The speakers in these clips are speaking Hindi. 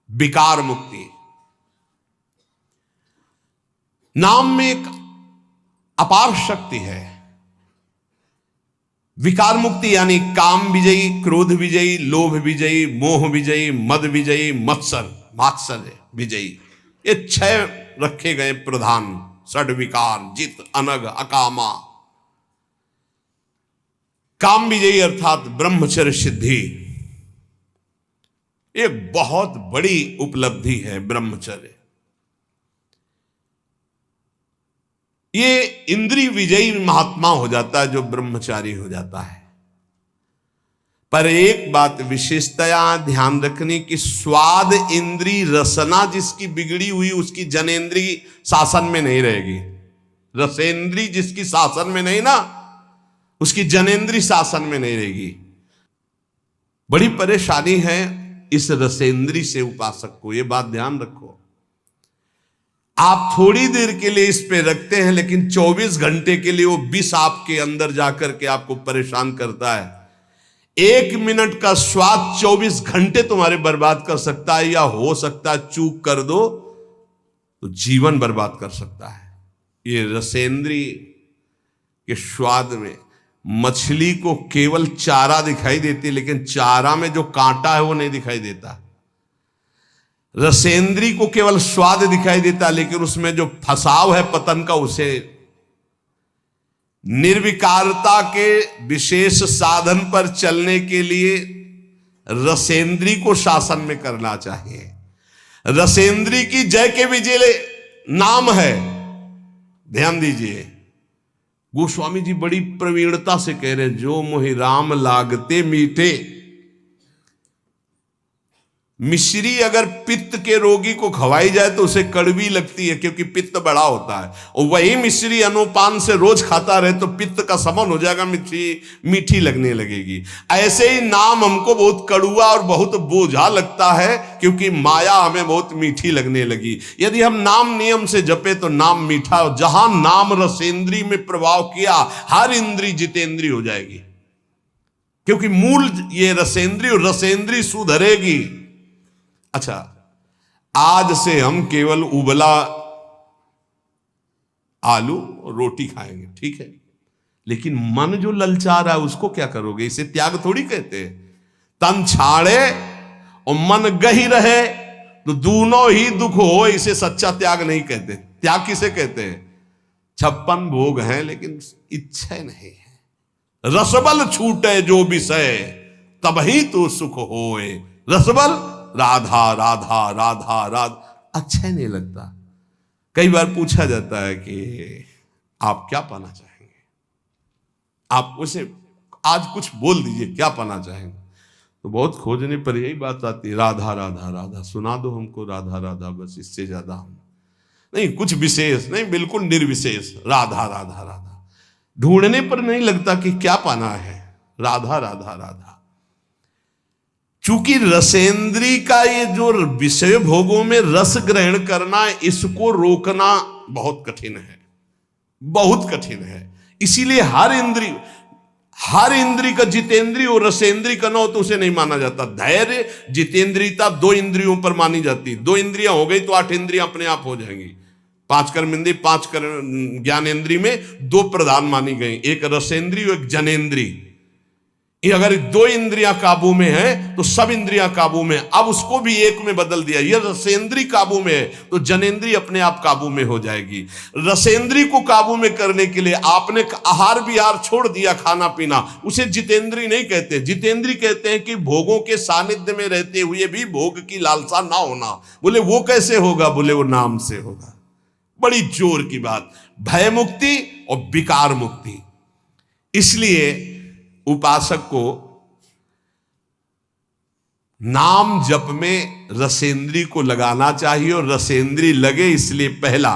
विकार मुक्ति। नाम में एक अपार शक्ति है। विकार मुक्ति यानी काम विजयी, क्रोध विजयी, लोभ विजयी, मोह विजयी, मद विजयी, मात्सर्य विजयी, ये 6 रखे गए प्रधान षड विकार, जित, अनग, अकामा। काम विजयी अर्थात ब्रह्मचर्य सिद्धि, एक बहुत बड़ी उपलब्धि है ब्रह्मचर्य। ये इंद्रिय विजयी महात्मा हो जाता है जो ब्रह्मचारी हो जाता है। पर एक बात विशेषतया ध्यान रखने की, स्वाद इंद्री रसना जिसकी बिगड़ी हुई उसकी जनेन्द्री शासन में नहीं रहेगी। रसेंद्री जिसकी शासन में नहीं ना, उसकी जनेन्द्री शासन में नहीं रहेगी। बड़ी परेशानी है इस रसेंद्री से उपासक को, ये बात ध्यान रखो। आप थोड़ी देर के लिए इस पे रखते हैं, लेकिन 24 घंटे के लिए वो विष आपके अंदर जाकर के आपको परेशान करता है। 1 मिनट का स्वाद 24 घंटे तुम्हारे बर्बाद कर सकता है, या हो सकता है चूक कर दो तो जीवन बर्बाद कर सकता है। ये रसेंद्री के स्वाद में मछली को केवल चारा दिखाई देती, लेकिन चारा में जो कांटा है वो नहीं दिखाई देता। रसेंद्री को केवल स्वाद दिखाई देता, लेकिन उसमें जो फसाव है पतन का, उसे निर्विकारता के विशेष साधन पर चलने के लिए रसेंद्री को शासन में करना चाहिए। रसेंद्री की जय के विजय नाम है। ध्यान दीजिए, गोस्वामी जी बड़ी प्रवीणता से कह रहे हैं, जो मोहि राम लागते मीठे। मिश्री अगर पित्त के रोगी को खवाई जाए तो उसे कड़वी लगती है, क्योंकि पित्त बड़ा होता है। और वही मिश्री अनुपान से रोज खाता रहे तो पित्त का समन हो जाएगा, मीठी लगने लगेगी। ऐसे ही नाम हमको बहुत कड़ुआ और बहुत बोझा लगता है, क्योंकि माया हमें बहुत मीठी लगने लगी। यदि हम नाम नियम से जपे तो नाम मीठा, जहां नाम रसेंद्री में प्रभाव किया, हर इंद्री जितेंद्री हो जाएगी, क्योंकि मूल ये रसेंद्री, और रसेंद्री सुधरेगी। अच्छा, आज से हम केवल उबला आलू और रोटी खाएंगे, ठीक है, लेकिन मन जो ललचा रहा है उसको क्या करोगे? इसे त्याग थोड़ी कहते हैं। तन छाड़े और मन गही रहे तो दोनों ही दुख हो, इसे सच्चा त्याग नहीं कहते। त्याग किसे कहते हैं? 56 भोग हैं लेकिन इच्छा नहीं है। रसबल छूटे जो विषय तबही तो सुख होए। रसबल राधा राधा राधा राधा, अच्छा नहीं लगता। कई बार पूछा जाता है कि आप क्या पाना चाहेंगे, आप उसे आज कुछ बोल दीजिए, क्या पाना चाहेंगे? तो बहुत खोजने पर यही बात आती है, राधा राधा राधा, सुना दो हमको राधा राधा, बस इससे ज्यादा हम नहीं, कुछ विशेष नहीं, बिल्कुल निर्विशेष, राधा राधा राधा। ढूंढने पर नहीं लगता कि क्या पाना है, राधा राधा राधा। चूंकि रसेंद्री का ये जो विषय भोगों में रस ग्रहण करना, इसको रोकना बहुत कठिन है, बहुत कठिन है। इसीलिए हर इंद्री का जितेंद्रिय और रसेंद्री का न हो तो उसे नहीं माना जाता। धैर्य जितेंद्रियता 2 इंद्रियों पर मानी जाती है। 2 इंद्रियां हो गई तो 8 इंद्रियां अपने आप हो जाएंगी। 5 कर्मेंद्रिय, 5 ज्ञानेंद्रिय में 2 प्रधान मानी गई, एक रसेंद्रिय, एक जनेन्द्रिय। अगर 2 इंद्रियां काबू में है तो सब इंद्रियां काबू में। अब उसको भी एक में बदल दिया, ये रसेंद्री काबू में है तो जनेन्द्री अपने आप काबू में हो जाएगी। रसेंद्री को काबू में करने के लिए आपने आहार विहार छोड़ दिया, खाना पीना, उसे जितेंद्री नहीं कहते। जितेंद्री कहते हैं कि भोगों के सानिध्य में रहते हुए भी भोग की लालसा ना होना। बोले वो कैसे होगा? बोले वो नाम से होगा। बड़ी जोर की बात, भय मुक्ति और विकार मुक्ति। इसलिए उपासक को नाम जप में रसेंद्री को लगाना चाहिए, और रसेंद्री लगे इसलिए पहला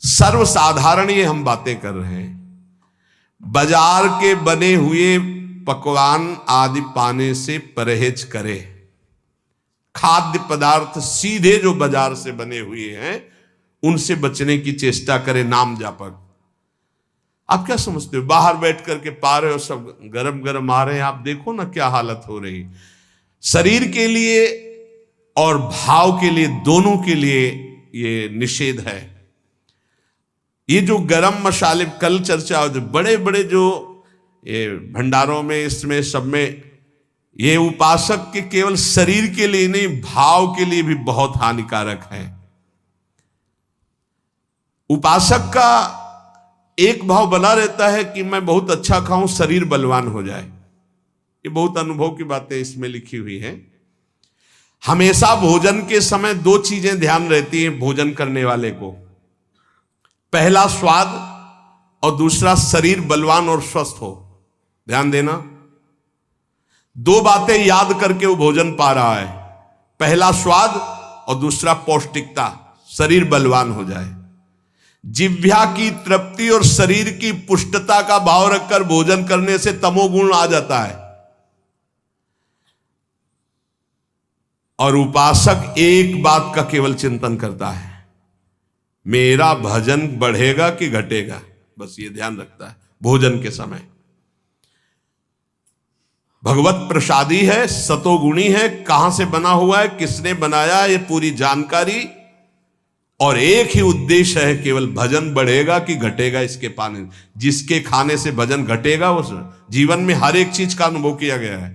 सर्वसाधारण ये हम बातें कर रहे हैं, बाजार के बने हुए पकवान आदि पाने से परहेज करे। खाद्य पदार्थ सीधे जो बाजार से बने हुए हैं उनसे बचने की चेष्टा करे नाम जापक। आप क्या समझते हो? बाहर बैठ करके पा रहे हो, सब गरम गरम आ रहे हैं, आप देखो ना क्या हालत हो रही। शरीर के लिए और भाव के लिए, दोनों के लिए ये निषेध है। ये जो गरम मसाले कल चर्चा होती, बड़े बड़े जो ये भंडारों में, इसमें सब में, ये उपासक के केवल शरीर के लिए नहीं, भाव के लिए भी बहुत हानिकारक है। उपासक का एक भाव बना रहता है कि मैं बहुत अच्छा खाऊं, शरीर बलवान हो जाए। ये बहुत अनुभव की बातें इसमें लिखी हुई हैं। हमेशा भोजन के समय दो चीजें ध्यान रहती हैं भोजन करने वाले को, पहला स्वाद और दूसरा शरीर बलवान और स्वस्थ हो। ध्यान देना, दो बातें याद करके वो भोजन पा रहा है, पहला स्वाद और दूसरा पौष्टिकता, शरीर बलवान हो जाए। जिह्वा की तृप्ति और शरीर की पुष्टता का भाव रखकर भोजन करने से तमोगुण आ जाता है। और उपासक एक बात का केवल चिंतन करता है, मेरा भजन बढ़ेगा कि घटेगा, बस ये ध्यान रखता है भोजन के समय। भगवत प्रसादी है, सतोगुणी है, कहां से बना हुआ है, किसने बनाया, ये पूरी जानकारी, और एक ही उद्देश्य है, केवल भजन बढ़ेगा कि घटेगा इसके पाने। जिसके खाने से भजन घटेगा, उस जीवन में हर एक चीज का अनुभव किया गया है।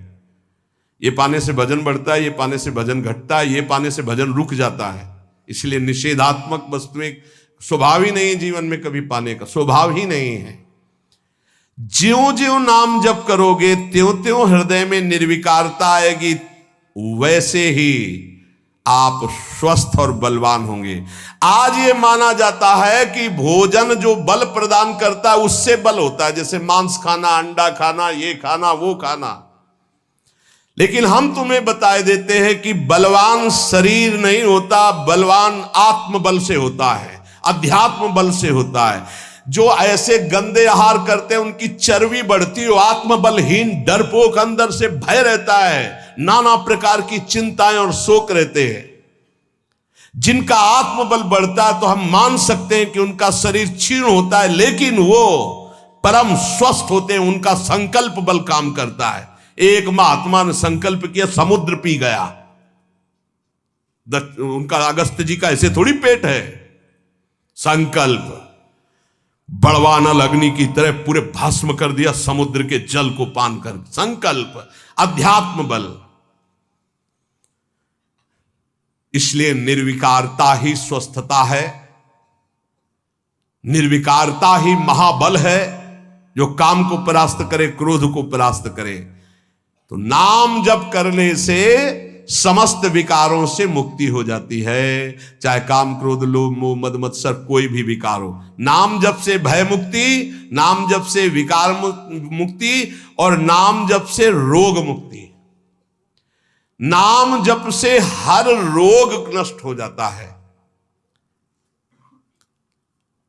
ये पाने से भजन बढ़ता है, ये पाने से भजन घटता है, ये पाने से भजन रुक जाता है। इसलिए निषेधात्मक वस्तुएं स्वभाव ही नहीं है जीवन में, कभी पाने का स्वभाव ही नहीं है। ज्यों ज्यों नाम जप करोगे त्यों त्यों हृदय में निर्विकारता आएगी, वैसे ही आप स्वस्थ और बलवान होंगे। आज ये माना जाता है कि भोजन जो बल प्रदान करता है उससे बल होता है, जैसे मांस खाना, अंडा खाना, ये खाना, वो खाना। लेकिन हम तुम्हें बताए देते हैं कि बलवान शरीर नहीं होता, बलवान आत्मबल से होता है, अध्यात्म बल से होता है। जो ऐसे गंदे आहार करते हैं उनकी चर्बी बढ़ती है, आत्मबलहीन, डरपोक, अंदर से भय रहता है, नाना प्रकार की चिंताएं और शोक रहते हैं। जिनका आत्मबल बढ़ता है तो हम मान सकते हैं कि उनका शरीर क्षीण होता है, लेकिन वो परम स्वस्थ होते हैं, उनका संकल्प बल काम करता है। एक महात्मा ने संकल्प किया, समुद्र पी गया। उनका अगस्त जी का ऐसे थोड़ी पेट है। संकल्प बड़वानल अग्नि की तरह पूरे भस्म कर दिया समुद्र के जल को पान कर। संकल्प, अध्यात्म बल। इसलिए निर्विकारता ही स्वस्थता है, निर्विकारता ही महाबल है, जो काम को परास्त करे, क्रोध को परास्त करे। तो नाम जप करने से समस्त विकारों से मुक्ति हो जाती है, चाहे काम, क्रोध, लोभ, मोह, मद, मत्सर, कोई भी विकार हो। नाम जप से भय मुक्ति, नाम जप से विकार मुक्ति, और नाम जप से रोग मुक्ति। नाम जप से हर रोग नष्ट हो जाता है।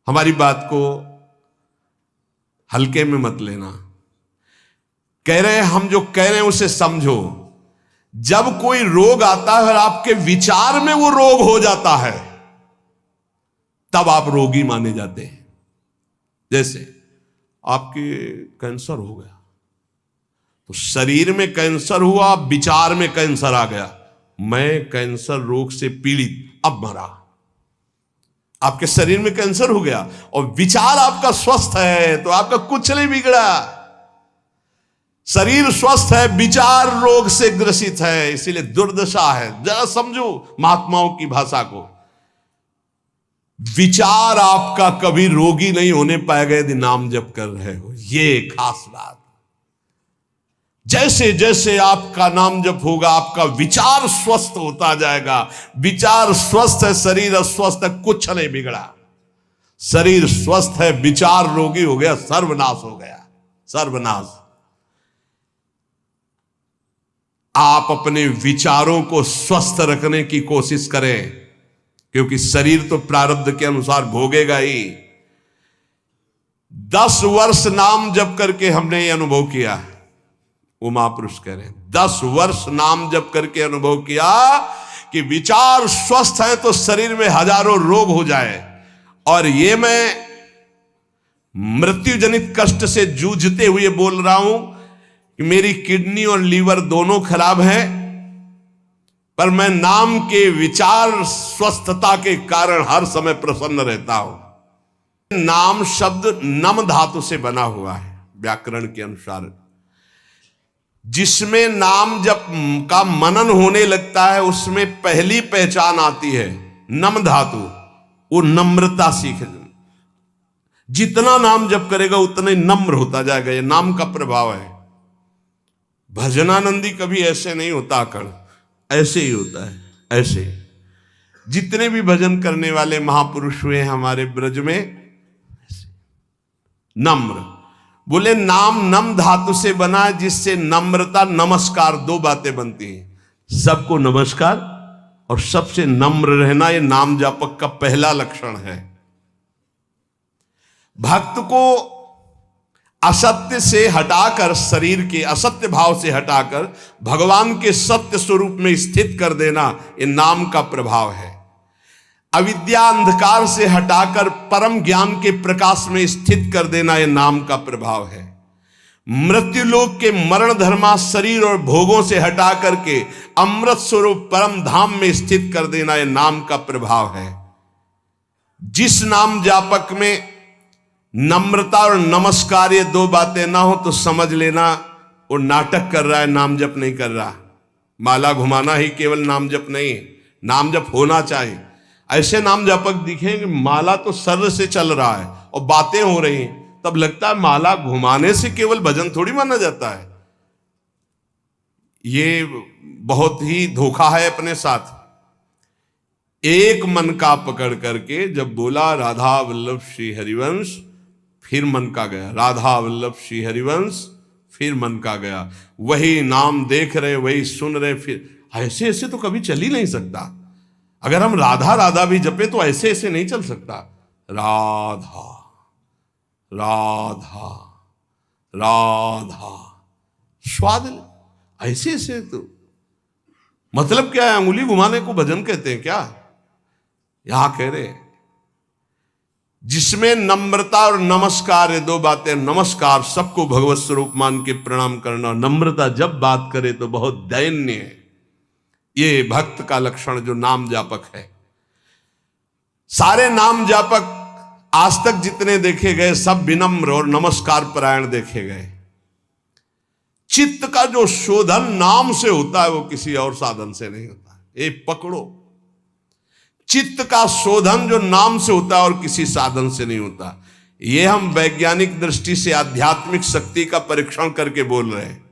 हमारी बात को हल्के में मत लेना। कह रहे हैं हम, जो कह रहे हैं उसे समझो। जब कोई रोग आता है और आपके विचार में वो रोग हो जाता है, तब आप रोगी माने जाते हैं। जैसे आपके कैंसर हो गया, तो शरीर में कैंसर हुआ, विचार में कैंसर आ गया, मैं कैंसर रोग से पीड़ित, अब मरा। आपके शरीर में कैंसर हो गया और विचार आपका स्वस्थ है, तो आपका कुछ नहीं बिगड़ा। शरीर स्वस्थ है, विचार रोग से ग्रसित है, इसीलिए दुर्दशा है। जरा समझो महात्माओं की भाषा को। विचार आपका कभी रोगी नहीं होने पाएगा यदि नाम जप कर रहे हो, ये खास बात। जैसे जैसे आपका नाम जप होगा, आपका विचार स्वस्थ होता जाएगा। विचार स्वस्थ है, शरीर अस्वस्थ है, कुछ नहीं बिगड़ा। शरीर स्वस्थ है, विचार रोगी हो गया, सर्वनाश हो गया, सर्वनाश। आप अपने विचारों को स्वस्थ रखने की कोशिश करें, क्योंकि शरीर तो प्रारब्ध के अनुसार भोगेगा ही। 10 वर्ष नाम जप करके हमने ये अनुभव किया। वो महापुरुष कह रहे हैं 10 वर्ष नाम जप करके अनुभव किया कि विचार स्वस्थ है तो शरीर में हजारों रोग हो जाए। और ये मैं मृत्यु जनित कष्ट से जूझते हुए बोल रहा हूं कि मेरी किडनी और लीवर दोनों खराब हैं, पर मैं नाम के विचार स्वस्थता के कारण हर समय प्रसन्न रहता हूं। नाम शब्द नम धातु से बना हुआ है व्याकरण के अनुसार। जिसमें नाम जप का मनन होने लगता है उसमें पहली पहचान आती है नम धातु, वो नम्रता सीख। जितना नाम जप करेगा उतना ही नम्र होता जाएगा, ये नाम का प्रभाव है। भजनानंदी कभी ऐसे नहीं होता आकड़, ऐसे ही होता है, ऐसे। जितने भी भजन करने वाले महापुरुष हुए हमारे ब्रज में, नम्र। बोले नाम नम धातु से बना है, जिससे नम्रता नमस्कार दो बातें बनती हैं। सबको नमस्कार और सबसे नम्र रहना, यह नाम जापक का पहला लक्षण है। भक्त को असत्य से हटाकर, शरीर के असत्य भाव से हटाकर भगवान के सत्य स्वरूप में स्थित कर देना, यह नाम का प्रभाव है। अविद्या अंधकार से हटाकर परम ज्ञान के प्रकाश में स्थित कर देना, यह नाम का प्रभाव है। मृत्युलोक के मरण धर्मा शरीर और भोगों से हटा करके अमृत स्वरूप परम धाम में स्थित कर देना, यह नाम का प्रभाव है। जिस नाम जापक में नम्रता और नमस्कार ये दो बातें ना हो तो समझ लेना वो नाटक कर रहा है, नाम जप नहीं कर रहा। माला घुमाना ही केवल नाम जप नहीं, नाम जप होना चाहिए। ऐसे नाम जापक दिखेंगे माला तो सर से चल रहा है और बातें हो रही हैं, तब लगता है माला घुमाने से केवल भजन थोड़ी माना जाता है। ये बहुत ही धोखा है अपने साथ। एक मन का पकड़ करके जब बोला राधा वल्लभ श्री हरिवंश, फिर मन का गया, राधा वल्लभ श्री हरिवंश, फिर मन का गया। वही नाम देख रहे, वही सुन रहे, फिर ऐसे ऐसे तो कभी चल ही नहीं सकता। अगर हम राधा राधा भी जपे तो ऐसे ऐसे नहीं चल सकता। राधा राधा राधा स्वाद ऐसे ऐसे तो मतलब क्या है? अंगुली घुमाने को भजन कहते हैं क्या? यहां कह रहे जिसमें नम्रता और नमस्कार, ये दो बातें। नमस्कार सबको भगवत स्वरूप मान के प्रणाम करना, नम्रता जब बात करे तो बहुत दैन्य है। ये भक्त का लक्षण जो नाम जापक है। सारे नाम जापक आज तक जितने देखे गए सब विनम्र और नमस्कार परायण देखे गए। चित्त का जो शोधन नाम से होता है वो किसी और साधन से नहीं होता। ये पकड़ो, चित्त का शोधन जो नाम से होता है और किसी साधन से नहीं होता। ये हम वैज्ञानिक दृष्टि से आध्यात्मिक शक्ति का परीक्षण करके बोल रहे हैं।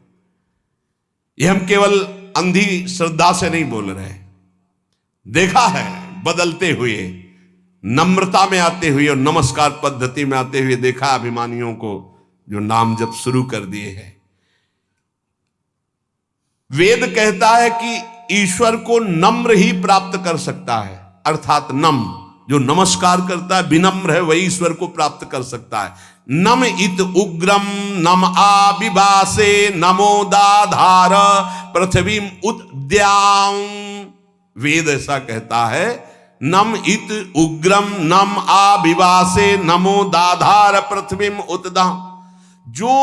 ये हम केवल अंधी श्रद्धा से नहीं बोल रहे, देखा है बदलते हुए, नम्रता में आते हुए और नमस्कार पद्धति में आते हुए देखा अभिमानियों को जो नाम जब शुरू कर दिए हैं। वेद कहता है कि ईश्वर को नम्र ही प्राप्त कर सकता है, अर्थात नम जो नमस्कार करता है, विनम्र है, वही ईश्वर को प्राप्त कर सकता है। नम इत उग्रम नम आविवासे नमोदाधार पृथ्वी उद्याम। वेद ऐसा कहता है, नम इत उग्रम नम आविवासे नमोदाधार पृथ्वी उद्याम। जो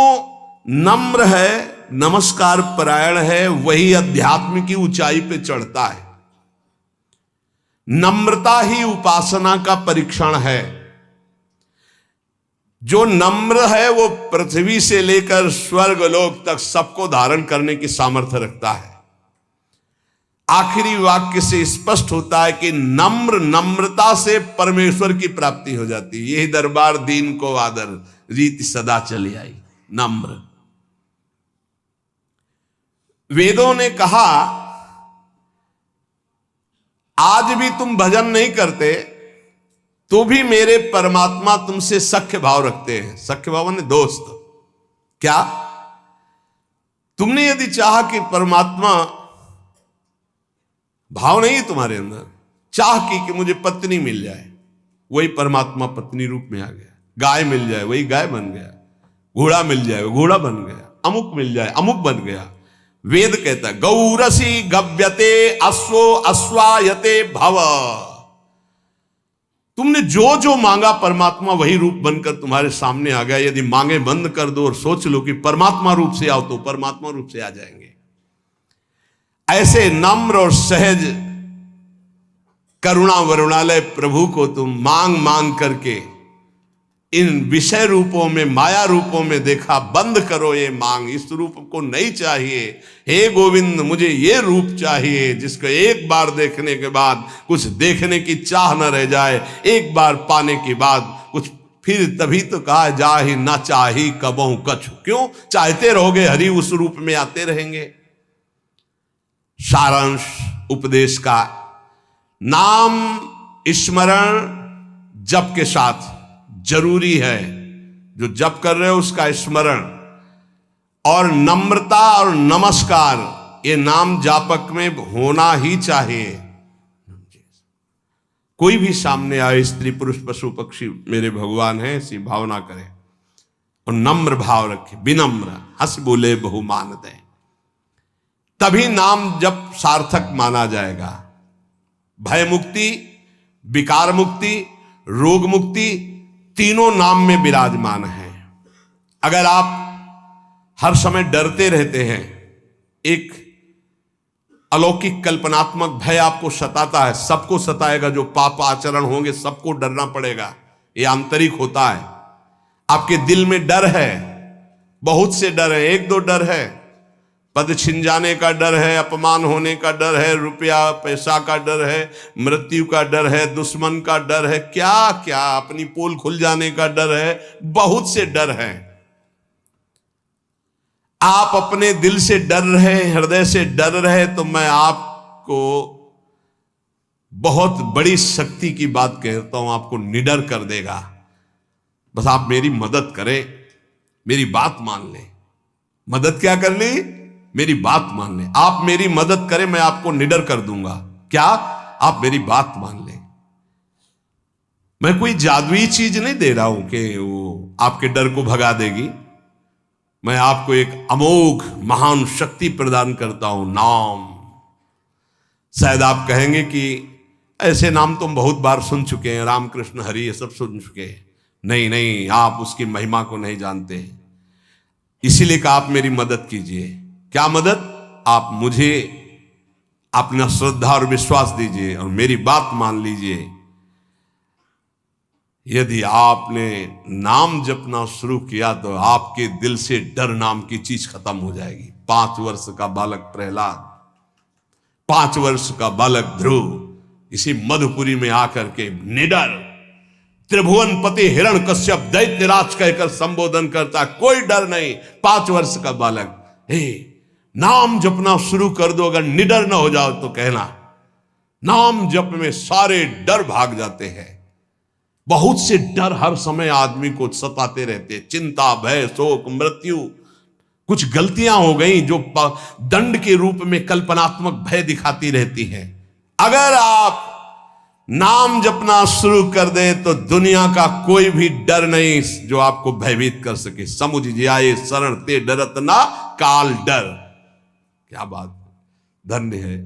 नम्र है, नमस्कार परायण है, वही अध्यात्म की ऊंचाई पे चढ़ता है। नम्रता ही उपासना का परीक्षण है। जो नम्र है वो पृथ्वी से लेकर स्वर्ग लोक तक सबको धारण करने की सामर्थ्य रखता है। आखिरी वाक्य से स्पष्ट होता है कि नम्र, नम्रता से परमेश्वर की प्राप्ति हो जाती है। यही दरबार दीन को आदर, रीति सदा चली आई। नम्र। वेदों ने कहा आज भी तुम भजन नहीं करते तो भी मेरे परमात्मा तुमसे सख्य भाव रखते हैं। सख्य भाव ने दोस्त। क्या तुमने यदि चाहा कि परमात्मा, भाव नहीं है तुम्हारे अंदर, चाह की कि मुझे पत्नी मिल जाए, वही परमात्मा पत्नी रूप में आ गया। गाय मिल जाए, वही गाय बन गया। घोड़ा मिल जाए, वो घोड़ा बन गया। अमुक मिल जाए, अमुक बन गया। वेद कहता है गौरसी गव्यते अश्वो अश्वायते भव। तुमने जो जो मांगा परमात्मा वही रूप बनकर तुम्हारे सामने आ गया। यदि मांगे बंद कर दो और सोच लो कि परमात्मा रूप से आओ तो परमात्मा रूप से आ जाएंगे। ऐसे नम्र और सहज करुणा वरुणालय प्रभु को तुम मांग मांग करके इन विषय रूपों में, माया रूपों में देखा। बंद करो ये मांग, इस रूप को नहीं चाहिए। हे गोविंद, मुझे ये रूप चाहिए जिसको एक बार देखने के बाद कुछ देखने की चाह न रह जाए, एक बार पाने के बाद कुछ फिर तभी तो कहा जा ही ना चाही कबहू कछु। क्यों? चाहते रहोगे हरि उस रूप में आते रहेंगे। सारांश उपदेश का, नाम स्मरण जप के साथ जरूरी है। जो जप कर रहे हो उसका स्मरण और नम्रता और नमस्कार, ये नाम जापक में होना ही चाहिए। कोई भी सामने आए, स्त्री पुरुष पशु पक्षी मेरे भगवान है, ऐसी भावना करें और नम्र भाव रखे, विनम्र, हंस बोले बहुमान दे, तभी नाम जब सार्थक माना जाएगा। भय मुक्ति, विकार मुक्ति, रोग मुक्ति तीनों नाम में विराजमान है। अगर आप हर समय डरते रहते हैं, एक अलौकिक कल्पनात्मक भय आपको सताता है, सबको सताएगा, जो पाप आचरण होंगे सबको डरना पड़ेगा, ये आंतरिक होता है। आपके दिल में डर है, बहुत से डर है, एक दो डर है, पद छिन जाने का डर है, अपमान होने का डर है, रुपया पैसा का डर है, मृत्यु का डर है, दुश्मन का डर है, क्या क्या, अपनी पोल खुल जाने का डर है, बहुत से डर हैं। आप अपने दिल से डर रहे, हृदय से डर रहे, तो मैं आपको बहुत बड़ी शक्ति की बात कहता हूं, आपको निडर कर देगा। बस आप मेरी मदद करें, मेरी बात मान लें। मदद क्या कर ली? मेरी बात मान लें। आप मेरी मदद करें, मैं आपको निडर कर दूंगा। क्या? आप मेरी बात मान लें। मैं कोई जादुई चीज नहीं दे रहा हूं कि वो आपके डर को भगा देगी। मैं आपको एक अमोघ महान शक्ति प्रदान करता हूं, नाम। शायद आप कहेंगे कि ऐसे नाम तुम बहुत बार सुन चुके हैं, राम कृष्ण हरि ये सब सुन चुके हैं। नहीं नहीं, आप उसकी महिमा को नहीं जानते, इसीलिए कहा आप मेरी मदद कीजिए। क्या मदद? आप मुझे अपना श्रद्धा और विश्वास दीजिए और मेरी बात मान लीजिए। यदि आपने नाम जपना शुरू किया तो आपके दिल से डर नाम की चीज खत्म हो जाएगी। 5 वर्ष का बालक प्रहलाद, 5 वर्ष का बालक ध्रुव इसी मधुपुरी में आकर के निडर त्रिभुवन पति हिरण कश्यप दैत्यराज कहकर संबोधन करता, कोई डर नहीं। 5 वर्ष का बालक, हे नाम जपना शुरू कर दो, अगर निडर ना हो जाओ तो कहना। नाम जप में सारे डर भाग जाते हैं। बहुत से डर हर समय आदमी को सताते रहते हैं, चिंता, भय, शोक, मृत्यु। कुछ गलतियां हो गई जो दंड के रूप में कल्पनात्मक भय दिखाती रहती हैं। अगर आप नाम जपना शुरू कर दे तो दुनिया का कोई भी डर नहीं जो आपको भयभीत कर सके। समुझ जाए शरण ते डरत ना काल डर। क्या बात, धन्य है।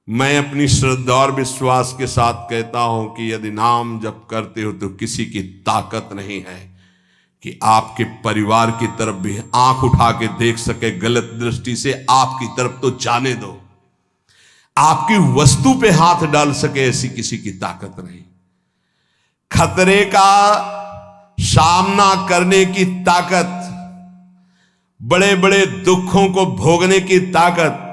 मैं अपनी श्रद्धा और विश्वास के साथ कहता हूं कि यदि नाम जप करते हो तो किसी की ताकत नहीं है कि आपके परिवार की तरफ भी आंख उठा के देख सके गलत दृष्टि से। आपकी तरफ तो जाने दो, आपकी वस्तु पे हाथ डाल सके, ऐसी किसी की ताकत नहीं। खतरे का सामना करने की ताकत, बड़े बड़े दुखों को भोगने की ताकत,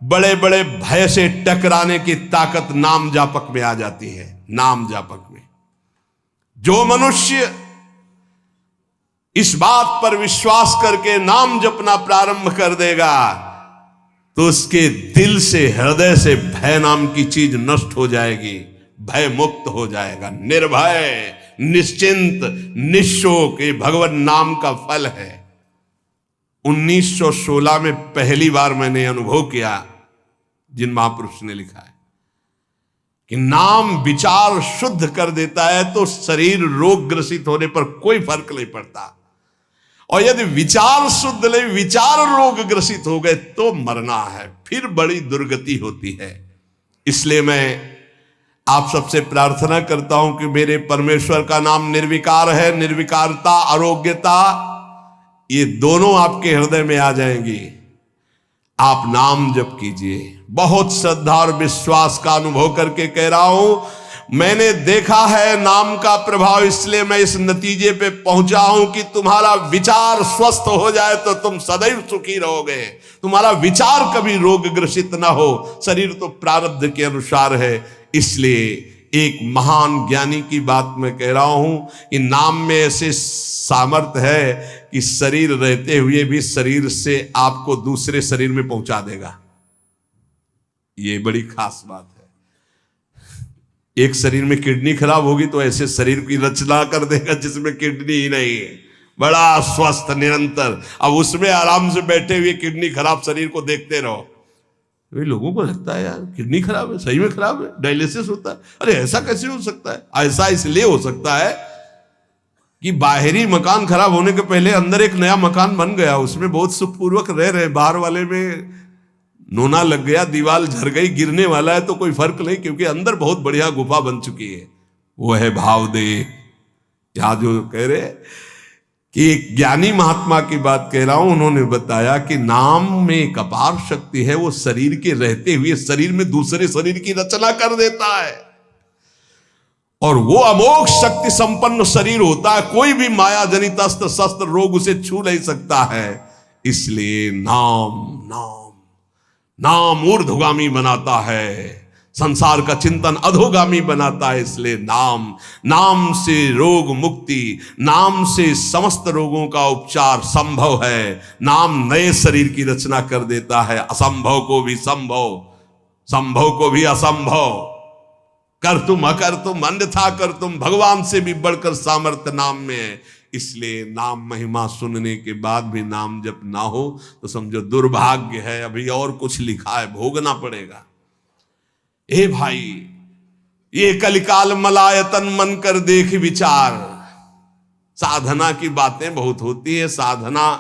बड़े बड़े भय से टकराने की ताकत नाम जापक में आ जाती है। नाम जापक में जो मनुष्य इस बात पर विश्वास करके नाम जपना प्रारंभ कर देगा तो उसके दिल से, हृदय से भय नाम की चीज नष्ट हो जाएगी, भय मुक्त हो जाएगा, निर्भय, निश्चिंत, निशोक। ये भगवान नाम का फल है। 1916 में पहली बार मैंने अनुभव किया, जिन महापुरुष ने लिखा है कि नाम विचार शुद्ध कर देता है तो शरीर रोग ग्रसित होने पर कोई फर्क नहीं पड़ता, और यदि विचार शुद्ध नहीं, विचार रोग ग्रसित हो गए तो मरना है, फिर बड़ी दुर्गति होती है। इसलिए मैं आप सबसे प्रार्थना करता हूं कि मेरे परमेश्वर का नाम निर्विकार है। निर्विकारता, आरोग्यता, ये दोनों आपके हृदय में आ जाएंगी। आप नाम जप कीजिए। बहुत श्रद्धा और विश्वास का अनुभव करके कह रहा हूं, मैंने देखा है नाम का प्रभाव, इसलिए मैं इस नतीजे पे पहुंचा हूं कि तुम्हारा विचार स्वस्थ हो जाए तो तुम सदैव सुखी रहोगे। तुम्हारा विचार कभी रोग ग्रसित ना हो। शरीर तो प्रारब्ध के अनुसार है। इसलिए एक महान ज्ञानी की बात मैं कह रहा हूं कि नाम में ऐसे सामर्थ्य है कि शरीर रहते हुए भी शरीर से आपको दूसरे शरीर में पहुंचा देगा। ये बड़ी खास बात है। एक शरीर में किडनी खराब होगी तो ऐसे शरीर की रचना कर देगा जिसमें किडनी ही नहीं है, बड़ा स्वस्थ निरंतर। अब उसमें आराम से बैठे हुए किडनी खराब शरीर को देखते रहो। लोगों को लगता है यार किडनी खराब है, सही में खराब है, डायलिसिस होता है। अरे ऐसा कैसे हो सकता है? ऐसा इसलिए हो सकता है कि बाहरी मकान खराब होने के पहले अंदर एक नया मकान बन गया, उसमें बहुत सुखपूर्वक रह रहे। बाहर वाले में नोना लग गया, दीवार झर गई, गिरने वाला है तो कोई फर्क नहीं, क्योंकि अंदर बहुत बढ़िया गुफा बन चुकी है। वो है भाव दे। यहां जो कह रहे कि एक ज्ञानी महात्मा की बात कह रहा हूं, उन्होंने बताया कि नाम में एक अपार शक्ति है, वो शरीर के रहते हुए शरीर में दूसरे शरीर की रचना कर देता है। और वो अमोघ शक्ति संपन्न शरीर होता है, कोई भी माया जनित अस्त्र शस्त्र रोग उसे छू नहीं सकता है। इसलिए नाम नाम नाम ऊर्ध्वगामी बनाता है, संसार का चिंतन अधोगामी बनाता है। इसलिए नाम, नाम से रोग मुक्ति, नाम से समस्त रोगों का उपचार संभव है। नाम नए शरीर की रचना कर देता है, असंभव को भी संभव, संभव को भी असंभव। कर तुम अकर तुम अन्यथा कर तुम, भगवान से भी बढ़कर सामर्थ्य नाम में है। इसलिए नाम महिमा सुनने के बाद भी नाम जब ना हो तो समझो दुर्भाग्य है, अभी और कुछ लिखा है, भोगना पड़ेगा। ए भाई, ये कलिकाल मलायतन मन कर देख विचार। साधना की बातें बहुत होती है, साधना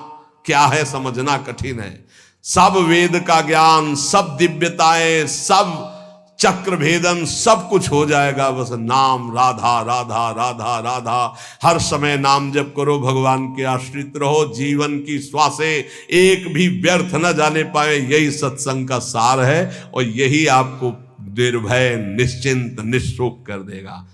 क्या है समझना कठिन है। सब वेद का ज्ञान, सब दिव्यताएं, सब चक्र भेदन, सब कुछ हो जाएगा, बस नाम राधा राधा राधा राधा। हर समय नाम जप करो, भगवान के आश्रित रहो, जीवन की श्वासें एक भी व्यर्थ न जाने पाए। यही सत्संग का सार है और यही आपको निर्भय निश्चिंत निःशोक कर देगा।